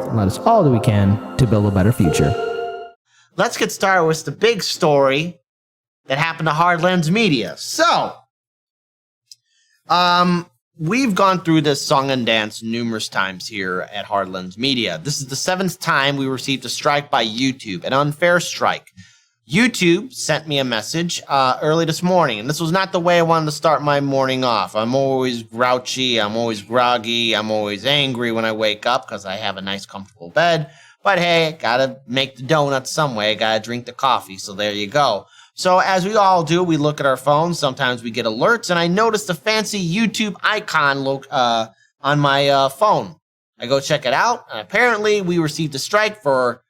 and let us all do we can to build a better future. Let's get started with the big story that happened to Hard Lens Media. So, we've gone through this song and dance numerous times here at Hard Lens Media. This is the 7th time we received a strike by YouTube, an unfair strike. YouTube sent me a message early this morning, and this was not the way I wanted to start my morning off. I'm always grouchy, I'm always groggy, I'm always angry when I wake up because I have a nice, comfortable bed. But hey, gotta make the donuts some way, gotta drink the coffee, so there you go. So as we all do, we look at our phones, sometimes we get alerts, and I noticed a fancy YouTube icon on my phone. I go check it out, and apparently we received a strike for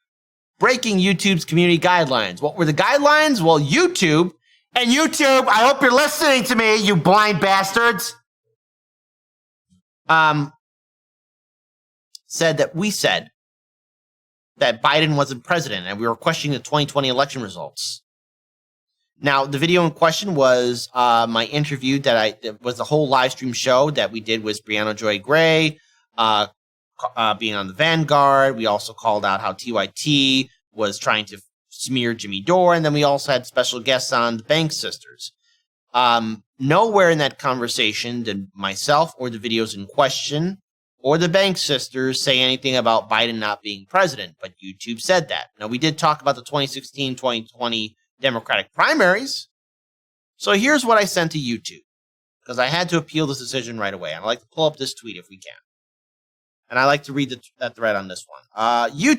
breaking YouTube's community guidelines. What were the guidelines? Well, YouTube, I hope you're listening to me, you blind bastards, said that Biden wasn't president, and we were questioning the 2020 election results. Now, the video in question was my interview that was the whole live stream show that we did with Brianna Joy Gray, being on the Vanguard. We also called out how TYT was trying to smear Jimmy Dore, and then we also had special guests on the Bank Sisters. Nowhere in that conversation did myself or the videos in question or the Bank Sisters say anything about Biden not being president, but YouTube said that. Now, we did talk about the 2016-2020 Democratic primaries. So here's what I sent to YouTube, because I had to appeal this decision right away. And I'd like to pull up this tweet if we can. And I like to read that thread on this one. Team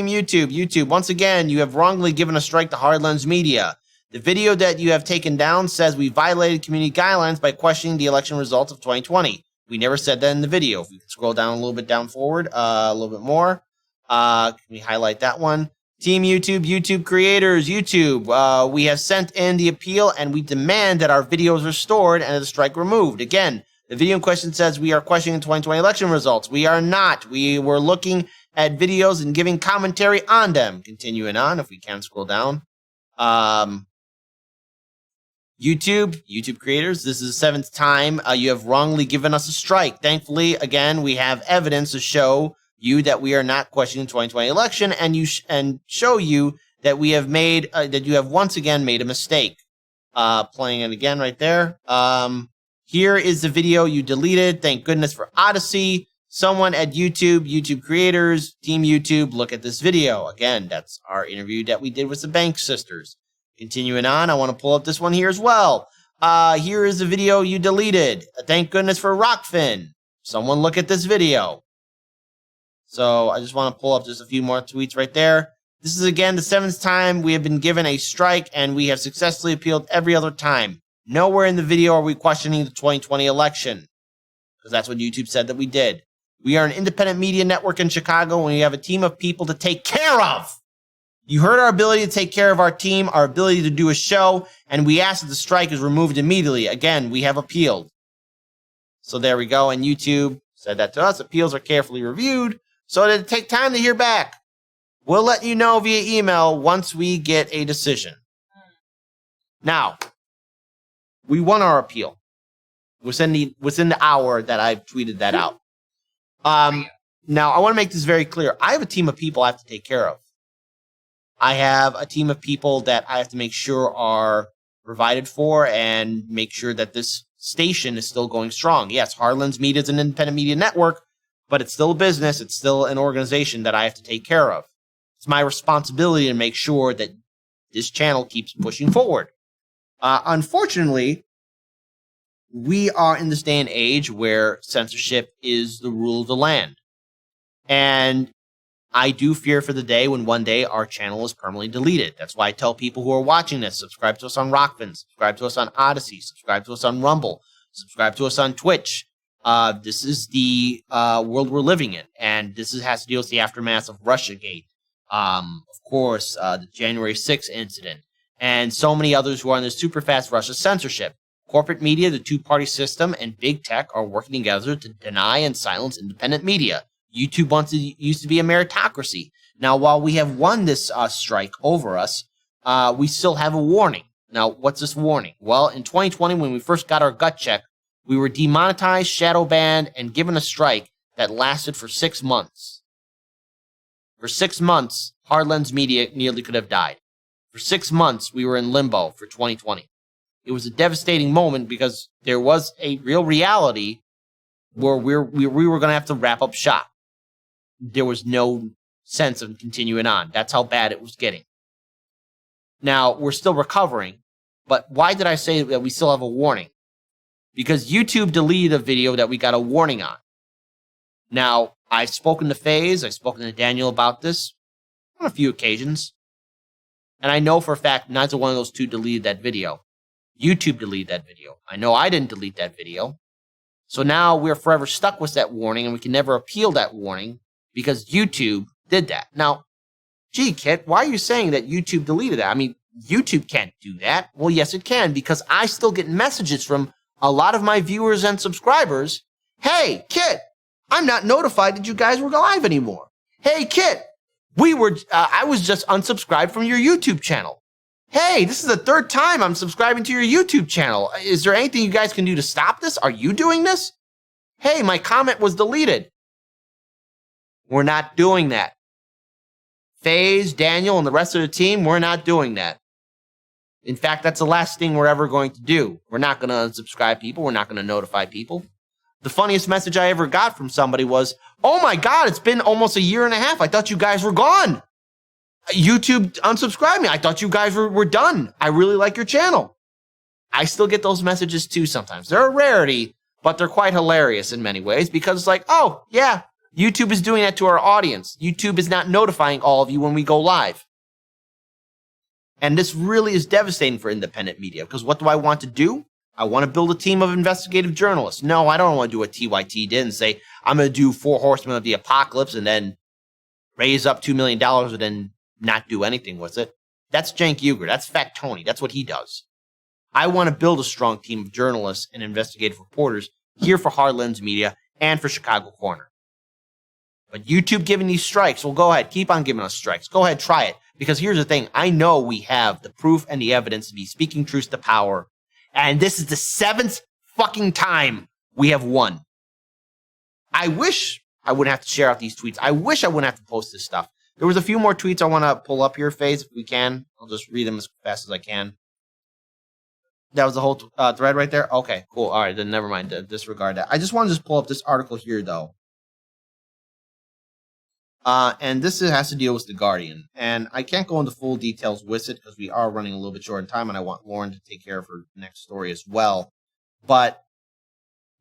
YouTube, once again, you have wrongly given a strike to Hard Lens Media. The video that you have taken down says we violated community guidelines by questioning the election results of 2020. We never said that in the video. If we could scroll down a little bit down forward, a little bit more. Can we highlight that one? Team YouTube, YouTube creators, YouTube. We have sent in the appeal and we demand that our videos are stored and the strike removed. Again, the video in question says we are questioning the 2020 election results. We are not. We were looking at videos and giving commentary on them. Continuing on, if we can scroll down. YouTube creators, this is the 7th time you have wrongly given us a strike. Thankfully, again, we have evidence to show you that we are not questioning the 2020 election, and show you that we have made that you have once again made a mistake. Playing it again right there. Here is the video you deleted. Thank goodness for Odyssey. Someone at YouTube creators, Team YouTube, look at this video. Again, that's our interview that we did with the Bank Sisters. Continuing on, I want to pull up this one here as well. Here is the video you deleted. Thank goodness for Rockfin. Someone look at this video. So I just want to pull up just a few more tweets right there. This is, again, the 7th time we have been given a strike, and we have successfully appealed every other time. Nowhere in the video are we questioning the 2020 election, because that's what YouTube said that we did. We are an independent media network in Chicago, and we have a team of people to take care of. You heard our ability to take care of our team, our ability to do a show, and we ask that the strike is removed immediately. Again, we have appealed. So there we go, and YouTube said that to us. Appeals are carefully reviewed, so it'll take time to hear back. We'll let you know via email once we get a decision. Now, we won our appeal within the hour that I've tweeted that out. Now, I want to make this very clear. I have a team of people I have to take care of. I have a team of people that I have to make sure are provided for and make sure that this station is still going strong. Yes, Hard Lens Media is an independent media network, but it's still a business. It's still an organization that I have to take care of. It's my responsibility to make sure that this channel keeps pushing forward. Unfortunately, we are in this day and age where censorship is the rule of the land. And I do fear for the day when one day our channel is permanently deleted. That's why I tell people who are watching this, subscribe to us on Rockfin, subscribe to us on Odyssey, subscribe to us on Rumble, subscribe to us on Twitch. This is the world we're living in, and this has to deal with the aftermath of Russiagate. Of course, the January 6th incident, and so many others who are on the super fast Russia censorship. Corporate media, the two-party system, and big tech are working together to deny and silence independent media. YouTube used to be a meritocracy. Now, while we have won this strike over us, we still have a warning. Now, what's this warning? Well, in 2020, when we first got our gut check, we were demonetized, shadow banned, and given a strike that lasted for 6 months. For 6 months, Hard Lens Media nearly could have died. For 6 months, we were in limbo for 2020. It was a devastating moment because there was a real reality where we were going to have to wrap up shop. There was no sense of continuing on. That's how bad it was getting. Now, we're still recovering, but why did I say that we still have a warning? Because YouTube deleted a video that we got a warning on. Now, I've spoken to FaZe, I've spoken to Daniel about this on a few occasions, and I know for a fact neither one of those two deleted that video. YouTube deleted that video. I know I didn't delete that video. So now we're forever stuck with that warning, and we can never appeal that warning because YouTube did that. Now, gee, Kit, why are you saying that YouTube deleted that? I mean, YouTube can't do that. Well, yes, it can, because I still get messages from a lot of my viewers and subscribers. Hey, Kit, I'm not notified that you guys were live anymore. Hey, Kit, I was just unsubscribed from your YouTube channel. Hey, this is the 3rd time I'm subscribing to your YouTube channel. Is there anything you guys can do to stop this? Are you doing this? Hey, my comment was deleted. We're not doing that. FaZe, Daniel, and the rest of the team, we're not doing that. In fact, that's the last thing we're ever going to do. We're not going to unsubscribe people. We're not going to notify people. The funniest message I ever got from somebody was, oh my God, it's been almost a year and a half. I thought you guys were gone. YouTube unsubscribed me. I thought you guys were done. I really like your channel. I still get those messages too sometimes. They're a rarity, but they're quite hilarious in many ways because it's like, oh, yeah, YouTube is doing that to our audience. YouTube is not notifying all of you when we go live. And this really is devastating for independent media because what do I want to do? I want to build a team of investigative journalists. No, I don't want to do what TYT did and say, I'm going to do 4 Horsemen of the Apocalypse and then raise up $2 million and then not do anything with it. That's Cenk Uygur. That's Fat Tony. That's what he does. I want to build a strong team of journalists and investigative reporters here for Hard Lens Media and for Chicago Corner. But YouTube giving these strikes, well, go ahead. Keep on giving us strikes. Go ahead, try it. Because here's the thing. I know we have the proof and the evidence to be speaking truth to power. And this is the 7th fucking time we have won. I wish I wouldn't have to share out these tweets. I wish I wouldn't have to post this stuff. There was a few more tweets I want to pull up here, FaZe, if we can. I'll just read them as fast as I can. That was the whole thread right there? Okay, cool. All right, then never mind. Disregard that. I just want to just pull up this article here, though. And this has to deal with The Guardian. And I can't go into full details with it because we are running a little bit short on time, and I want Lauren to take care of her next story as well. But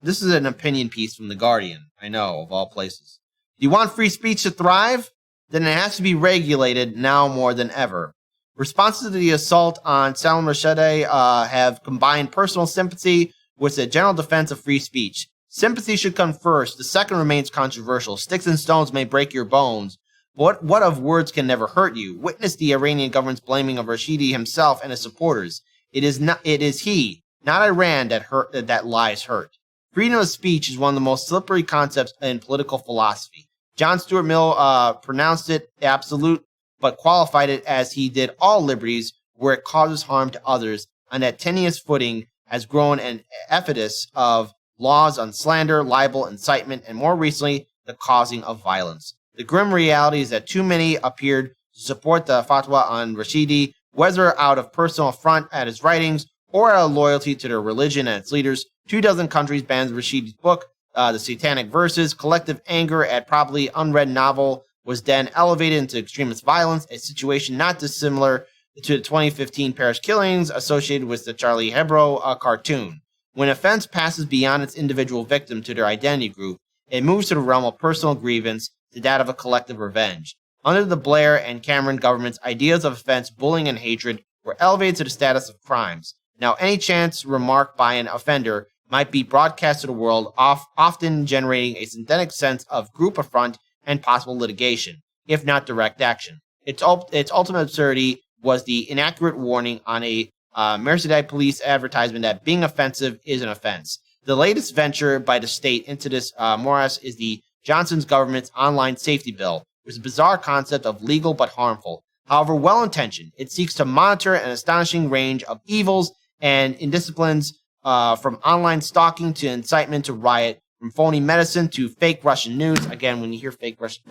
this is an opinion piece from The Guardian. I know, of all places. Do you want free speech to thrive? Then it has to be regulated now more than ever. Responses to the assault on Salman Rushdie have combined personal sympathy with the general defense of free speech. Sympathy should come first. The second remains controversial. Sticks and stones may break your bones. What of words can never hurt you? Witness the Iranian government's blaming of Rushdie himself and his supporters. It is he, not Iran, that lies hurt. Freedom of speech is one of the most slippery concepts in political philosophy. John Stuart Mill pronounced it absolute, but qualified it as he did all liberties where it causes harm to others. On that tenuous footing has grown an epidemic of laws on slander, libel, incitement, and more recently, the causing of violence. The grim reality is that too many appeared to support the fatwa on Rushdie, whether out of personal affront at his writings or out of loyalty to their religion and its leaders. 24 countries banned Rushdie's book, The Satanic Verses. Collective anger at probably unread novel was then elevated into extremist violence, a situation not dissimilar to the 2015 Paris killings associated with the Charlie Hebdo cartoon. When offense passes beyond its individual victim to their identity group, it moves to the realm of personal grievance to that of a collective revenge. Under the Blair and Cameron governments, ideas of offense, bullying, and hatred were elevated to the status of crimes. Now, any chance remark by an offender might be broadcast to the world, often generating a synthetic sense of group affront and possible litigation, if not direct action. Its ultimate absurdity was the inaccurate warning on a Merseyside police advertisement that being offensive is an offense. The latest venture by the state into this morass is the Johnson's government's online safety bill, which is a bizarre concept of legal but harmful. However well-intentioned, it seeks to monitor an astonishing range of evils and indisciplines from online stalking to incitement to riot, from phony medicine to fake Russian news. Again, when you hear fake Russian,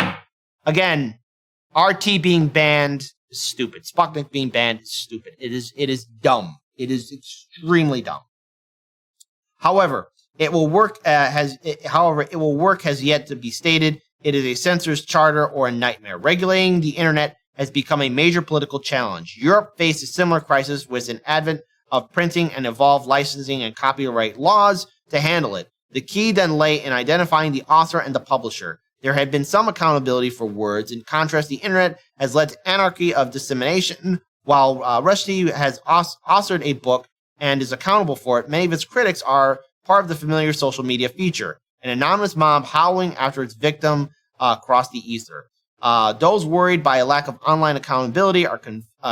again, RT being banned is stupid. Sputnik being banned is stupid. It is dumb. It is extremely dumb. However, it will work. It will work has yet to be stated. It is a censor's charter or a nightmare. Regulating the internet has become a major political challenge. Europe faced a similar crisis with an advent of printing and evolved licensing and copyright laws to handle it. The key then lay in identifying the author and the publisher. There had been some accountability for words. In contrast, the internet has led to anarchy of dissemination. While Rushdie has authored a book and is accountable for it, many of its critics are part of the familiar social media feature, an anonymous mob howling after its victim across the ether. Those worried by a lack of online accountability are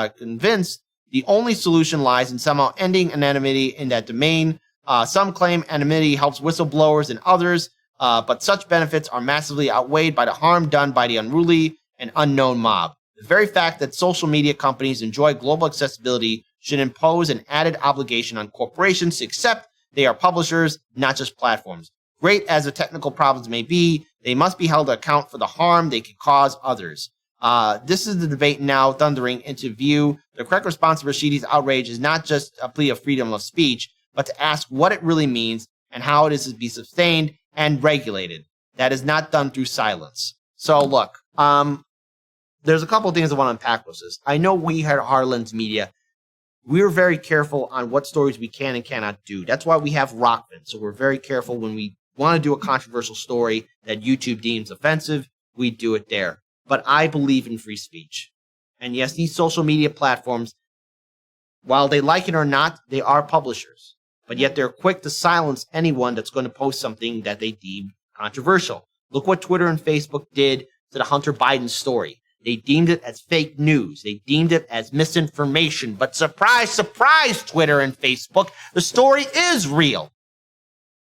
convinced the only solution lies in somehow ending anonymity in that domain. Some claim anonymity helps whistleblowers and others, but such benefits are massively outweighed by the harm done by the unruly and unknown mob. The very fact that social media companies enjoy global accessibility should impose an added obligation on corporations to accept they are publishers, not just platforms. Great as the technical problems may be, they must be held to account for the harm they can cause others. This is the debate now thundering into view. The correct response to Rashdi's outrage is not just a plea of freedom of speech, but to ask what it really means and how it is to be sustained and regulated. That is not done through silence. So look, there's a couple of things I want to unpack with this. I know we here at Heartlands Media, we're very careful on what stories we can and cannot do. That's why we have Rockfin. So we're very careful when we want to do a controversial story that YouTube deems offensive, we do it there. But I believe in free speech. And yes, these social media platforms, while they like it or not, they are publishers. But yet they're quick to silence anyone that's going to post something that they deem controversial. Look what Twitter and Facebook did to the Hunter Biden story. They deemed it as fake news. They deemed it as misinformation. But surprise, surprise, Twitter and Facebook, the story is real.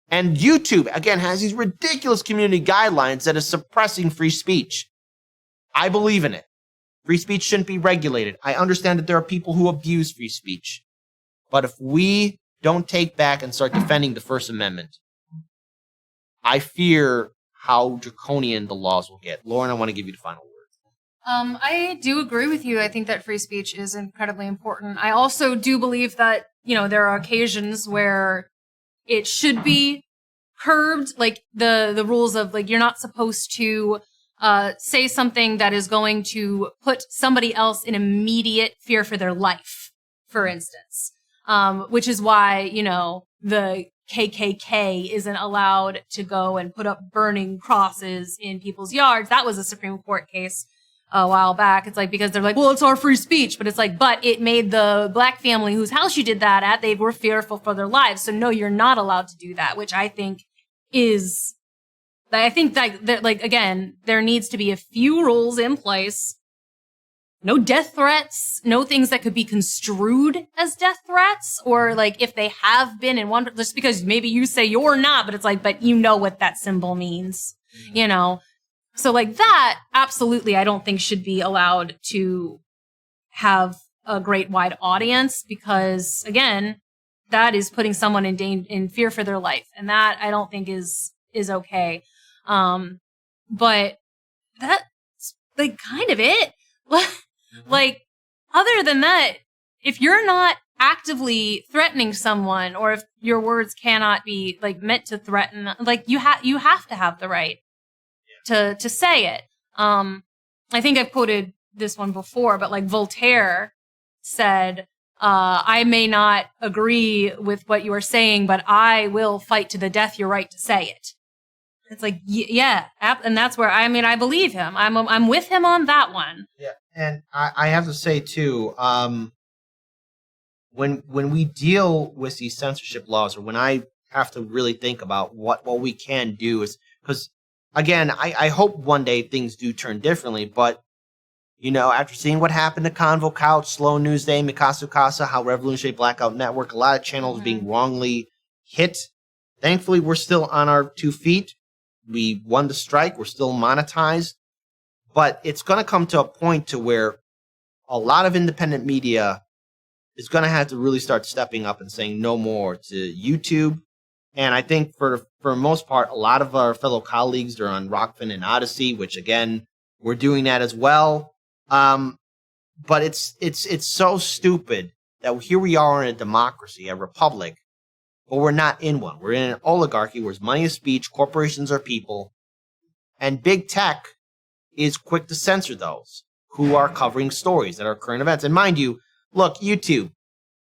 And YouTube, again, has these ridiculous community guidelines that is suppressing free speech. I believe in it. Free speech shouldn't be regulated. I understand that there are people who abuse free speech. But if we don't take back and start defending the First Amendment, I fear how draconian the laws will get. Lauren, I want to give you the final word. I do agree with you. I think that free speech is incredibly important. I also do believe that, there are occasions where it should be curbed, like the rules of, like, you're not supposed to say something that is going to put somebody else in immediate fear for their life, for instance. Which is why, the KKK isn't allowed to go and put up burning crosses in people's yards. That was a Supreme Court case a while back. It's like, because they're like, well, it's our free speech, but it's like, but it made the black family whose house you did that at, they were fearful for their lives. So no, you're not allowed to do that, which I think is, I think that, like, again, there needs to be a few rules in place. No death threats, no things that could be construed as death threats, or like if they have been in one, just because maybe you say you're not, but it's like, but you know what that symbol means, So like that, absolutely, I don't think should be allowed to have a great wide audience, because again, that is putting someone in fear for their life. And that I don't think is okay. But that's like kind of it. Like, other than that, if you're not actively threatening someone, or if your words cannot be like meant to threaten, like you have to have the right to say it. I think I've quoted this one before, but like Voltaire said, I may not agree with what you are saying, but I will fight to the death your right to say it. It's like, yeah, and that's where, I believe him. I'm with him on that one. Yeah, and I have to say too, when we deal with these censorship laws, or when I have to really think about what we can do, is because, again, I hope one day things do turn differently, but after seeing what happened to Convo Couch, Slow News Day, Mikasu Casa, how Revolutionary Blackout Network, a lot of channels being wrongly hit. Thankfully, we're still on our 2 feet. We won the strike. We're still monetized. But it's going to come to a point to where a lot of independent media is going to have to really start stepping up and saying no more to YouTube, And I think for the most part, a lot of our fellow colleagues are on Rockfin and Odyssey, which again, we're doing that as well. But it's so stupid that here we are in a democracy, a republic, but we're not in one. We're in an oligarchy where money is speech, corporations are people, and big tech is quick to censor those who are covering stories that are current events. And mind you, look, YouTube,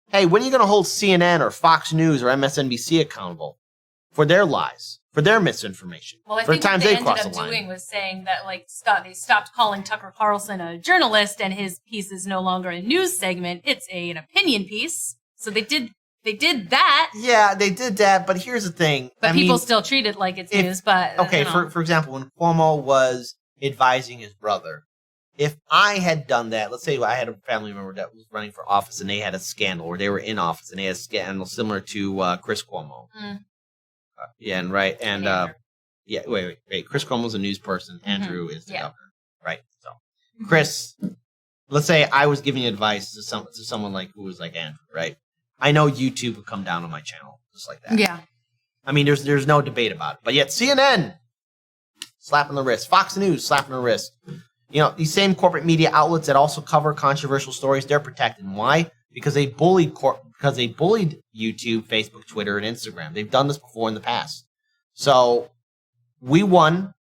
hey, when are you going to hold CNN or Fox News or MSNBC accountable for their lies, for their misinformation? Well, I for think the times what they they've ended crossed up the line. doing was saying that they stopped calling Tucker Carlson a journalist, and his piece is no longer a news segment; it's an opinion piece. So they did that. Yeah, they did that, but here's the thing. But I people mean, still treat it like it's news. But okay, you know. for example, when Cuomo was advising his brother, if I had done that, let's say I had a family member that was running for office and they had a scandal, or they were in office and they had a scandal similar to Chris Cuomo. Yeah, and right, and yeah, wait. Chris Cuomo's a news person. Andrew is the governor, right? So, Chris, let's say I was giving advice to someone like who was like Andrew, right? I know YouTube would come down on my channel just like that. Yeah. I mean, there's no debate about it. But yet CNN, slapping the wrist. Fox News, slapping the wrist. You know, these same corporate media outlets that also cover controversial stories, they're protected. And why? Because they bullied YouTube, Facebook, Twitter, and Instagram. They've done this before in the past. So we won.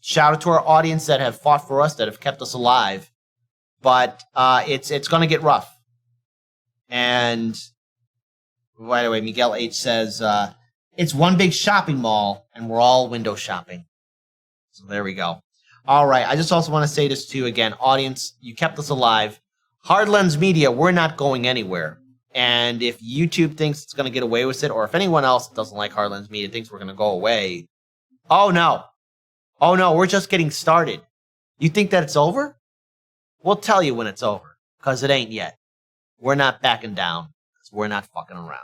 Shout out to our audience that have fought for us, that have kept us alive. But it's going to get rough. And by the way, Miguel H says it's one big shopping mall, and we're all window shopping. So there we go. All right. I just also want to say this too again, audience. You kept us alive. Hard Lens Media, we're not going anywhere. And if YouTube thinks it's going to get away with it, or if anyone else that doesn't like Hard Lens Media thinks we're going to go away, oh no, we're just getting started. You think that it's over? We'll tell you when it's over, because it ain't yet. We're not backing down, because we're not fucking around.